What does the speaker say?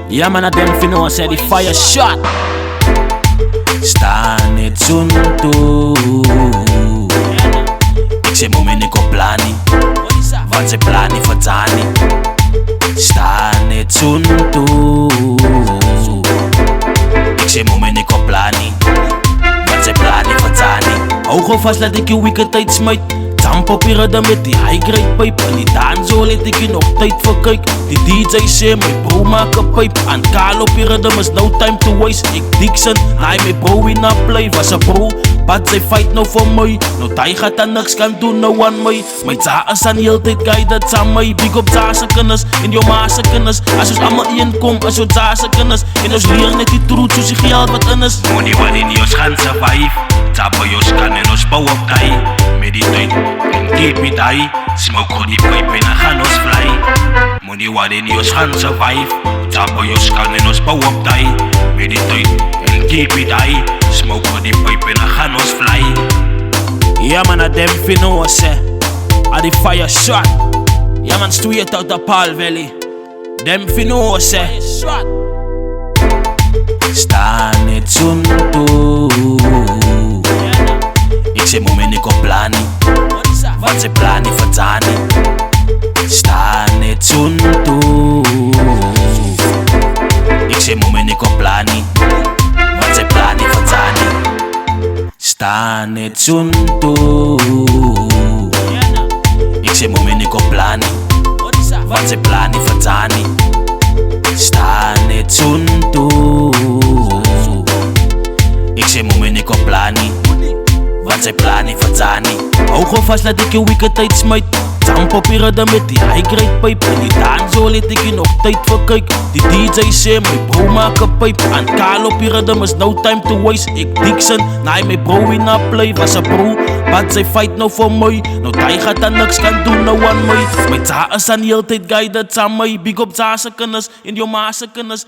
Ja man, dem finna say the fire shot. Staan het zonto. Ik zeg moment ik op plani, want ze plani voor tani. Staan het zonto. Ik zeg moment ik op plani, want ze plani voor tani. Hou gewoon vast, laat ik je weekend tijd smijt. Zamp op je redden met die high-grade pipe. En die danzo laat ik je nog tijd voor kijk. Die DJ say my bro maak een pipe. En kaal op je redden is no time to waste. Ik Dixon, naai my bro in a play. Was a bro, but zij fight nou voor mij. Nou die gaat aan niks kan doen nou aan mij. My za is aan heel tijd guided aan mij. Big op za's kennis, in jou ma's kennis. Als ons allemaal inkom, als jou za's kennis. En ons leer net die truth, soos die geld wat in is. Money wat in ons gaan survive. Tapa jos kan en ons bouw op die. Meditate and keep it high. Smoke on the pipe and I gaan ons fly. Money wat in ons gaan survive. Tapa jos kan en ons bouw op die. Meditate and keep it high. Smoke on the pipe and I gaan ons fly. Ja man, dem finna say a the fire shot. Ja man, straight out the Paul Valley. Dem finna say staan het zonto. Ik zeg moment ik op plani, want ze plani voor tani. Staan het zonto. Ik zeg moment ik op plani, want ze plani voor tani. Staan het zonto. Ik zeg moment ik op plani, want ze plani voor tani. Staan het zonto. Ik zeg moment ik op plani, want zij plani voor tani. Hou gewoon vast, laat ik je weekend tijd smijt. Zamp op je redden met die high-grade pipe. En die danzo laat ik je nog tijd voor kijk. Die DJ say my bro maak een pipe. En kaal op je redden is no time to waste. Ik Dixon, naai my bro in a play. Was a bro, but zij fight nou voor mij. Nou die gaat aan niks kan doen nou aan mij. My za is aan heel tijd guided aan mij. Big op za's kennis, in jou ma's kennis.